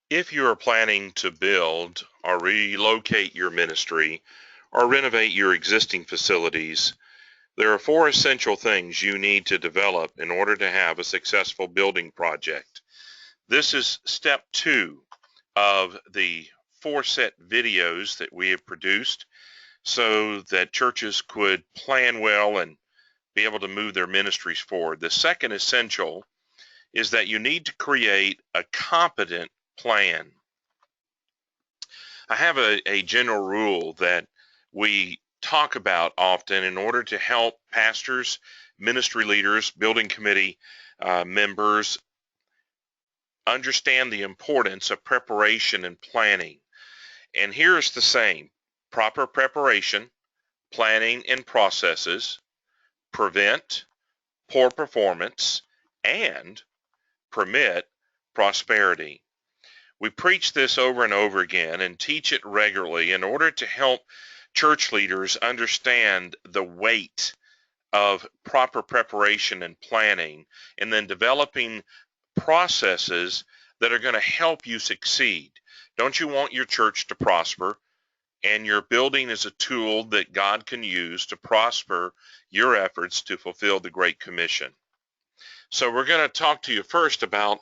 If you are planning to build or relocate your ministry or renovate your existing facilities, there are four essential things you need to develop in order to have a successful building project. This is step 2 of the 4-set videos that we have produced so that churches could plan well and be able to move their ministries forward. The second essential is that you need to create a competent plan. I have a general rule that we talk about often in order to help pastors, ministry leaders, building committee members understand the importance of preparation and planning. And here's the same: proper preparation, planning, and processes prevent poor performance and permit prosperity. We preach this over and over again and teach it regularly in order to help church leaders understand the weight of proper preparation and planning, and then developing processes that are going to help you succeed. Don't you want your church to prosper? And your building is a tool that God can use to prosper your efforts to fulfill the Great Commission. So we're going to talk to you first about,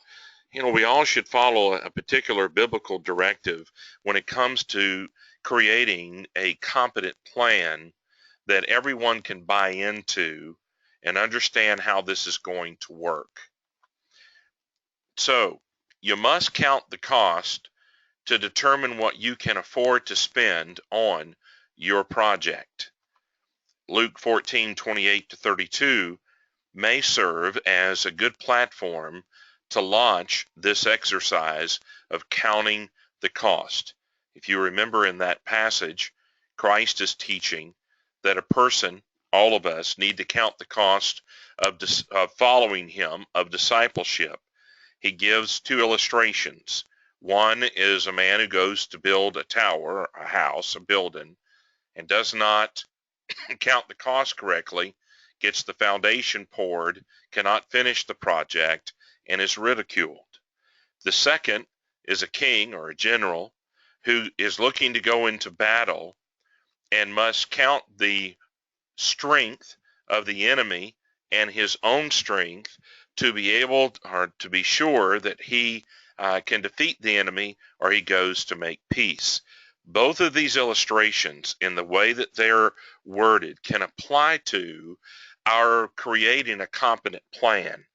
we all should follow a particular biblical directive when it comes to creating a competent plan that everyone can buy into and understand how this is going to work. So you must count the cost to determine what you can afford to spend on your project. Luke 14:28-32 may serve as a good platform to launch this exercise of counting the cost. If you remember in that passage, Christ is teaching that a person, all of us, need to count the cost of following him, of discipleship. He gives two illustrations. One is a man who goes to build a tower, a house, a building, and does not count the cost correctly, gets the foundation poured, cannot finish the project, and is ridiculed. The second is a king or a general who is looking to go into battle and must count the strength of the enemy and his own strength to be able, or to be sure that he can defeat the enemy, or he goes to make peace. Both of these illustrations, in the way that they're worded, can apply to our creating a competent plan,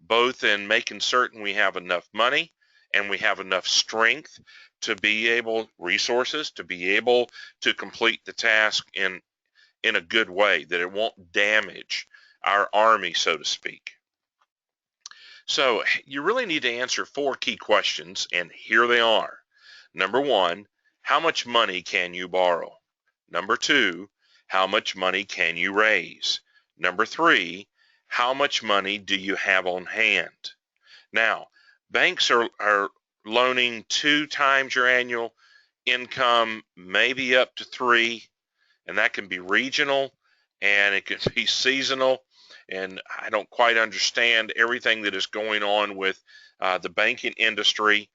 both in making certain we have enough money and we have enough strength to be able, resources, to be able to complete the task in a good way, that it won't damage our army, so to speak. So you really need to answer 4 key questions, and here they are. Number 1, how much money can you borrow? Number 2, how much money can you raise? Number 3, how much money do you have on hand? Now, banks are loaning 2 times your annual income, maybe up to 3, and that can be regional and it can be seasonal. And I don't quite understand everything that is going on with the banking industry,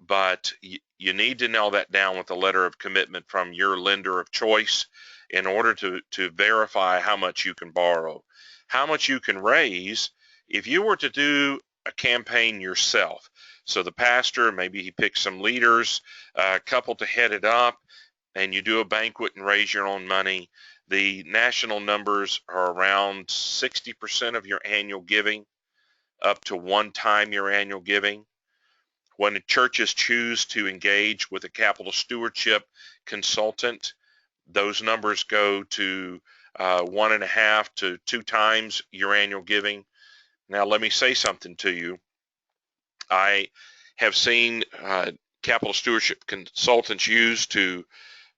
but you need to nail that down with a letter of commitment from your lender of choice in order to verify how much you can borrow. How much you can raise if you were to do a campaign yourself. So the pastor, maybe he picks some leaders, a couple to head it up, and you do a banquet and raise your own money. The national numbers are around 60% of your annual giving, up to 1 time your annual giving. When the churches choose to engage with a capital stewardship consultant, those numbers go to 1.5 to 2 times your annual giving. Now, let me say something to you. I have seen capital stewardship consultants used to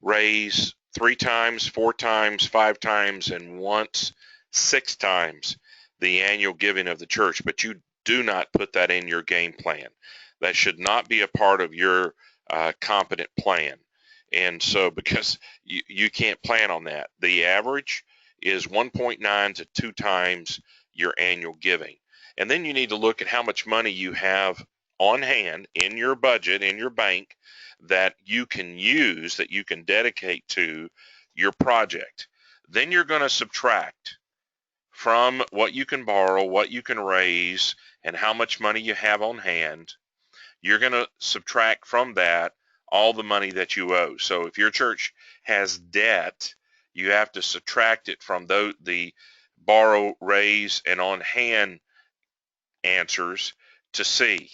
raise 3 times, 4 times, 5 times, and once 6 times the annual giving of the church. But you do not put that in your game plan. That should not be a part of your competent plan. And so, because you can't plan on that, the average is 1.9 to 2 times your annual giving. And then you need to look at how much money you have on hand in your budget, in your bank, that you can use, that you can dedicate to your project. Then you're going to subtract from what you can borrow, what you can raise, and how much money you have on hand. You're going to subtract from that all the money that you owe. So if your church has debt, you have to subtract it from the borrow, raise, and on hand answers to see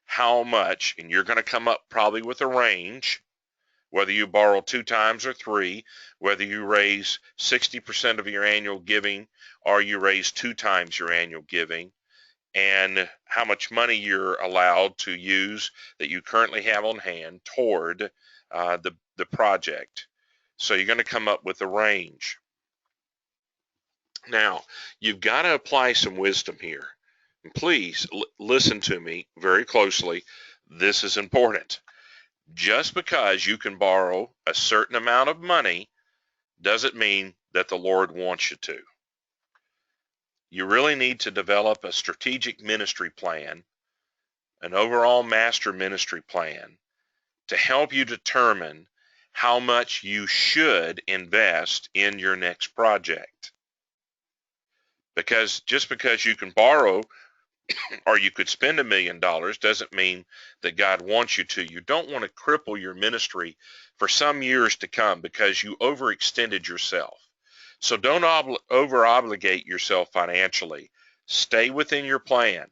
how much, and you're going to come up probably with a range, whether you borrow 2 times or 3, whether you raise 60% of your annual giving or you raise 2 times your annual giving, and how much money you're allowed to use that you currently have on hand toward the project. So you're going to come up with a range. Now, you've got to apply some wisdom here. And please listen to me very closely. This is important. Just because you can borrow a certain amount of money doesn't mean that the Lord wants you to. You really need to develop a strategic ministry plan, an overall master ministry plan, to help you determine how much you should invest in your next project. Because just because you can borrow or you could spend $1 million doesn't mean that God wants you to. You don't want to cripple your ministry for some years to come because you overextended yourself. So don't over-obligate yourself financially. Stay within your plan.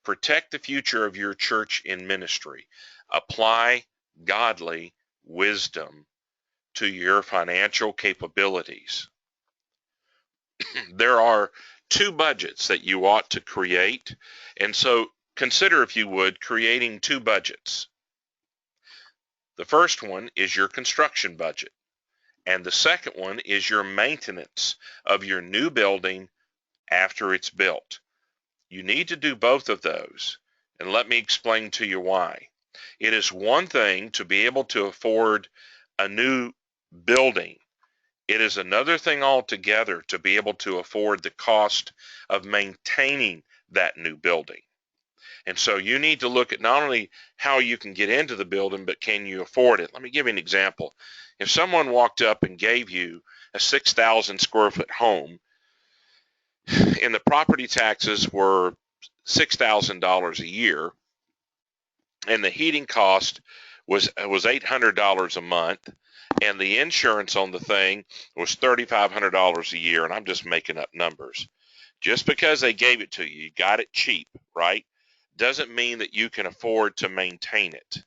Protect the future of your church in ministry. Apply godly wisdom to your financial capabilities. There are 2 budgets that you ought to create, and so consider, if you would, creating 2 budgets. The first one is your construction budget, and the second one is your maintenance of your new building after it's built. You need to do both of those, and let me explain to you why. It is one thing to be able to afford a new building. It is another thing altogether to be able to afford the cost of maintaining that new building. And so you need to look at not only how you can get into the building, but can you afford it? Let me give you an example. If someone walked up and gave you a 6,000 square foot home and the property taxes were $6,000 a year and the heating cost was $800 a month and the insurance on the thing was $3,500 a year, and I'm just making up numbers. Just because they gave it to you, you got it cheap, right? Doesn't mean that you can afford to maintain it.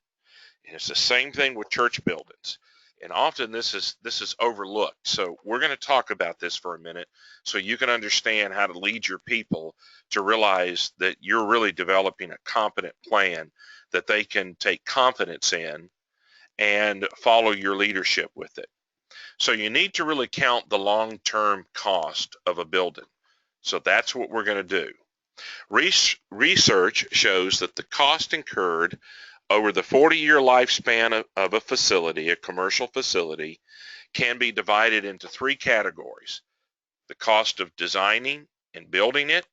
And it's the same thing with church buildings. And often this is overlooked. So we're going to talk about this for a minute so you can understand how to lead your people to realize that you're really developing a competent plan that they can take confidence in and follow your leadership with it. So you need to really count the long-term cost of a building. So that's what we're going to do. Research shows that the cost incurred over the 40-year lifespan of a facility, a commercial facility, can be divided into 3 categories: the cost of designing and building it,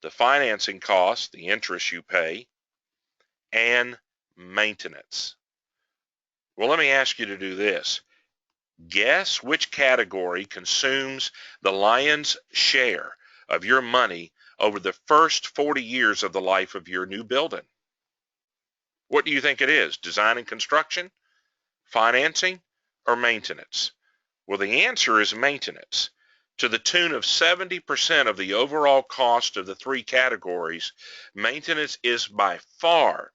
the financing cost, the interest you pay, and maintenance. Well, let me ask you to do this. Guess which category consumes the lion's share of your money over the first 40 years of the life of your new building? What do you think it is? Design and construction, financing, or maintenance? Well, the answer is maintenance. To the tune of 70% of the overall cost of the 3 categories, maintenance is by far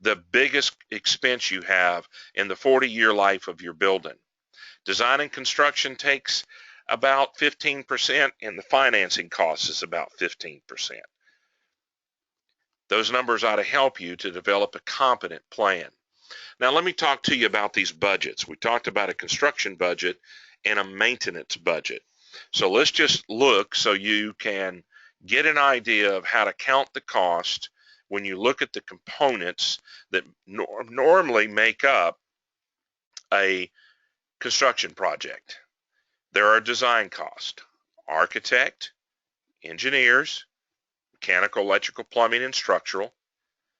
the biggest expense you have in the 40-year life of your building. Design and construction takes about 15%, and the financing cost is about 15%. Those numbers ought to help you to develop a competent plan. Now, let me talk to you about these budgets. We talked about a construction budget and a maintenance budget. So let's just look so you can get an idea of how to count the cost when you look at the components that normally make up a construction project. There are design costs: architect, engineers, mechanical, electrical, plumbing, and structural,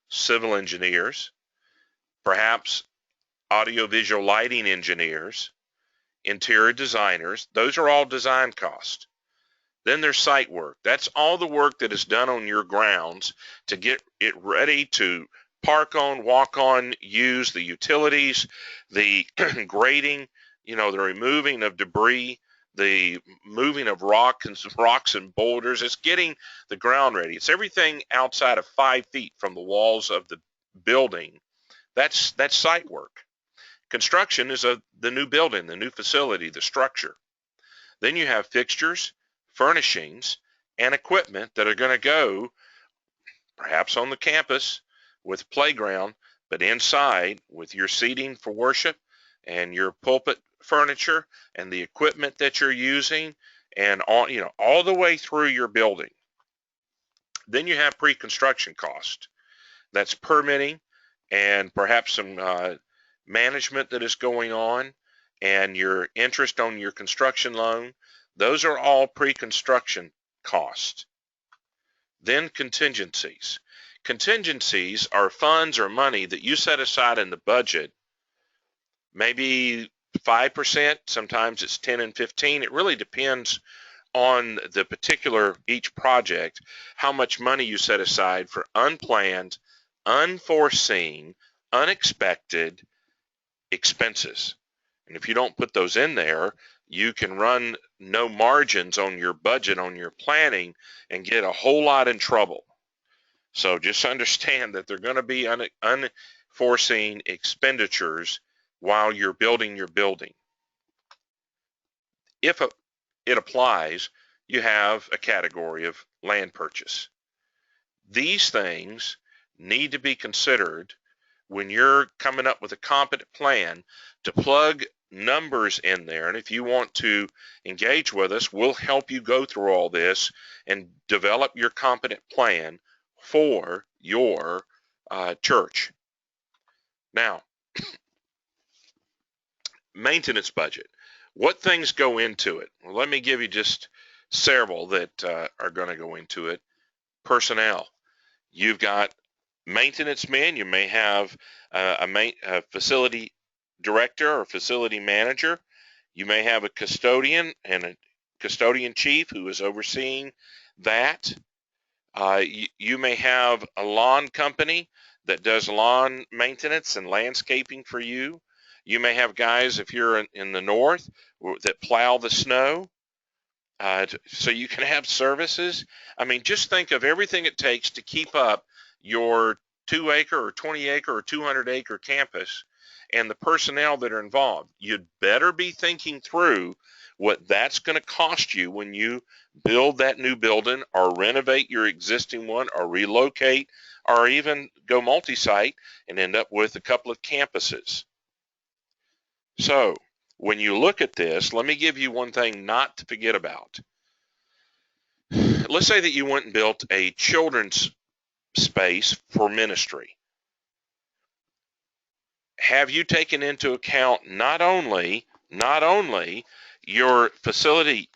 civil engineers, perhaps audiovisual lighting engineers, interior designers. Those are all design costs. Then there's site work. That's all the work that is done on your grounds to get it ready to park on, walk on, use the utilities, the grading, the removing of debris, the moving of rocks and boulders. It's getting the ground ready. It's everything outside of 5 feet from the walls of the building. That's site work. Construction is the new building, the new facility, the structure. Then you have fixtures, furnishings, and equipment that are going to go perhaps on the campus with playground, but inside with your seating for worship and your pulpit furniture and the equipment that you're using, and all the way through your building. Then you have pre-construction cost. That's permitting and perhaps some management that is going on, and your interest on your construction loan. Those are all pre-construction costs. Then contingencies. Contingencies are funds or money that you set aside in the budget, maybe 5%, sometimes it's 10 and 15. It really depends on the particular each project, how much money you set aside for unplanned, unforeseen, unexpected expenses. And if you don't put those in there, you can run no margins on your budget, on your planning, and get a whole lot in trouble. So just understand that there are going to be unforeseen expenditures while you're building your building. If it applies, you have a category of land purchase. These things need to be considered when you're coming up with a competent plan to plug numbers in there. And if you want to engage with us, we'll help you go through all this and develop your competent plan for your church. Now, maintenance budget. What things go into it? Well, let me give you just several that are going to go into it. Personnel. You've got maintenance men. You may have a facility director or facility manager. You may have a custodian and a custodian chief who is overseeing that. You may have a lawn company that does lawn maintenance and landscaping for you. You may have guys, if you're in the north, that plow the snow. So you can have services. I mean, just think of everything it takes to keep up your 2-acre or 20-acre or 200-acre campus and the personnel that are involved. You'd better be thinking through what that's going to cost you when you build that new building or renovate your existing one or relocate or even go multi-site and end up with a couple of campuses. So when you look at this, let me give you one thing not to forget about. Let's say that you went and built a children's space for ministry. Have you taken into account not only your facility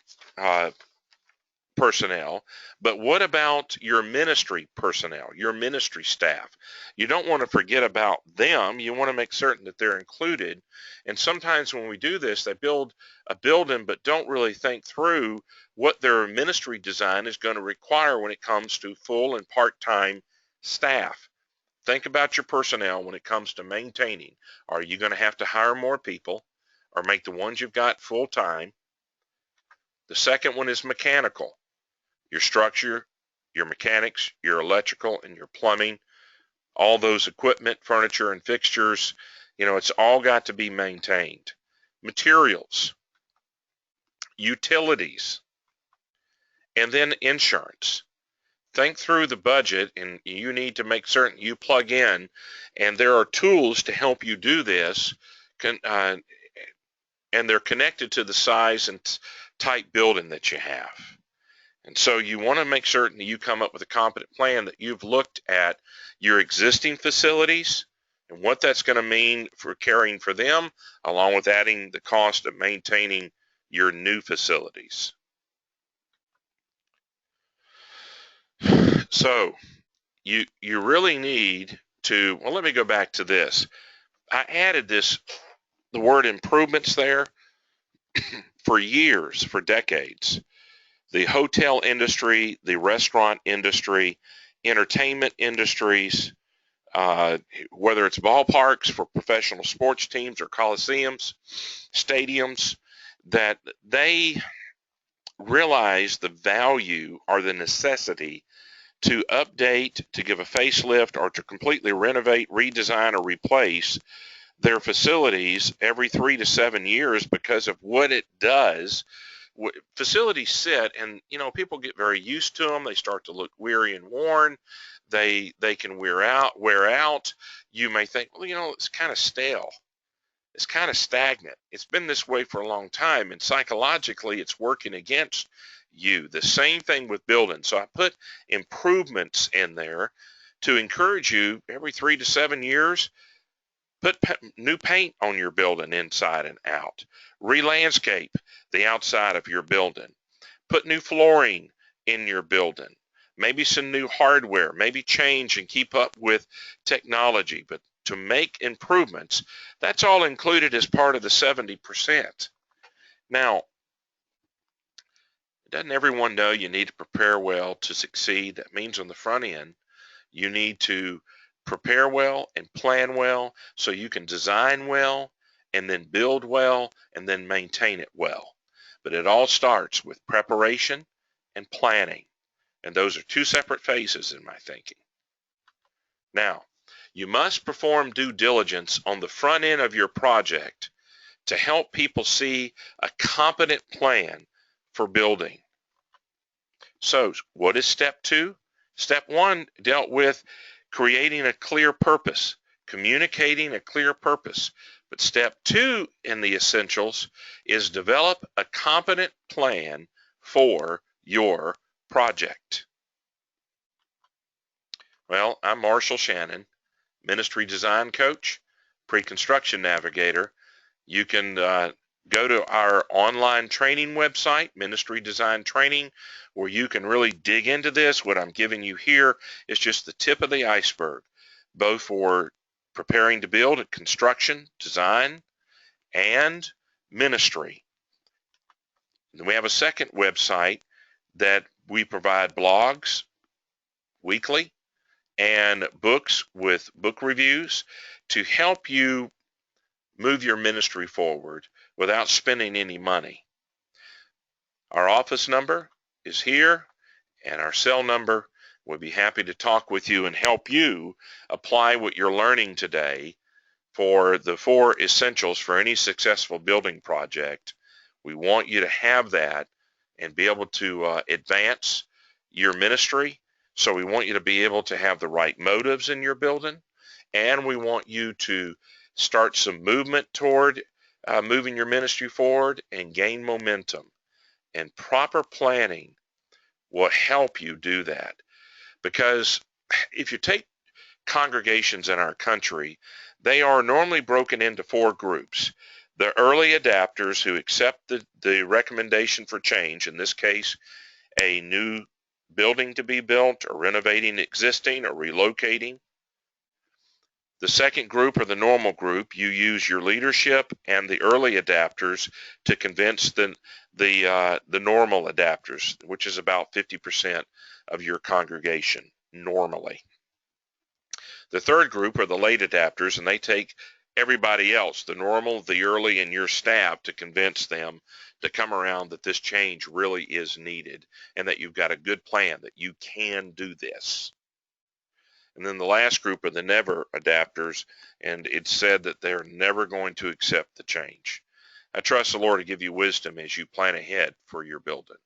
personnel, but what about your ministry personnel, your ministry staff? You don't want to forget about them. You want to make certain that they're included. And sometimes when we do this, they build a building but don't really think through what their ministry design is going to require when it comes to full and part-time staff. Think about your personnel when it comes to maintaining. Are you going to have to hire more people or make the ones you've got full-time? The second one is mechanical. Your structure, your mechanics, your electrical, and your plumbing, all those equipment, furniture, and fixtures, it's all got to be maintained. Materials, utilities, and then insurance. Think through the budget, and you need to make certain you plug in, and there are tools to help you do this, and they're connected to the size and type building that you have. And so you want to make certain that you come up with a competent plan, that you've looked at your existing facilities and what that's going to mean for caring for them, along with adding the cost of maintaining your new facilities. So you really need to, well, let me go back to this. I added the word improvements there for years, for decades. The hotel industry, the restaurant industry, entertainment industries, whether it's ballparks for professional sports teams or coliseums, stadiums, that they realize the value or the necessity to update, to give a facelift, or to completely renovate, redesign, or replace their facilities every 3 to 7 years because of what it does. Facilities sit, and people get very used to them. They start to look weary and worn. They can wear out. You may think, well, it's kind of stale. It's kind of stagnant. It's been this way for a long time, and psychologically it's working against you. The same thing with building. So I put improvements in there to encourage you every 3 to 7 years. Put new paint on your building inside and out. Re-landscape the outside of your building. Put new flooring in your building. Maybe some new hardware. Maybe change and keep up with technology. But to make improvements, that's all included as part of the 70%. Now, doesn't everyone know you need to prepare well to succeed? That means on the front end, you need to prepare well and plan well so you can design well and then build well and then maintain it well. But it all starts with preparation and planning. And those are two separate phases in my thinking. Now, you must perform due diligence on the front end of your project to help people see a competent plan for building. So, what is step 2? Step 1 dealt with creating a clear purpose, communicating a clear purpose. But step 2 in the essentials is develop a competent plan for your project. Well, I'm Marshall Shannon, Ministry Design Coach, Pre-Construction Navigator. You can go to our online training website, Ministry Design Training, where you can really dig into this. What I'm giving you here is just the tip of the iceberg, both for preparing to build at construction, design, and ministry. And we have a second website that we provide blogs weekly and books with book reviews to help you move your ministry forward without spending any money. Our office number is here, and our cell number. We'll be happy to talk with you and help you apply what you're learning today for the 4 essentials for any successful building project. We want you to have that and be able to advance your ministry. So we want you to be able to have the right motives in your building, and we want you to start some movement toward moving your ministry forward and gain momentum. And proper planning will help you do that. Because if you take congregations in our country, they are normally broken into 4 groups. The early adapters who accept the recommendation for change, in this case, a new building to be built or renovating existing or relocating. The second group, or the normal group, you use your leadership and the early adapters to convince the normal adapters, which is about 50% of your congregation normally. The third group are the late adapters, and they take everybody else, the normal, the early, and your staff, to convince them to come around that this change really is needed and that you've got a good plan, that you can do this. And then the last group are the never adapters, and it's said that they're never going to accept the change. I trust the Lord to give you wisdom as you plan ahead for your building.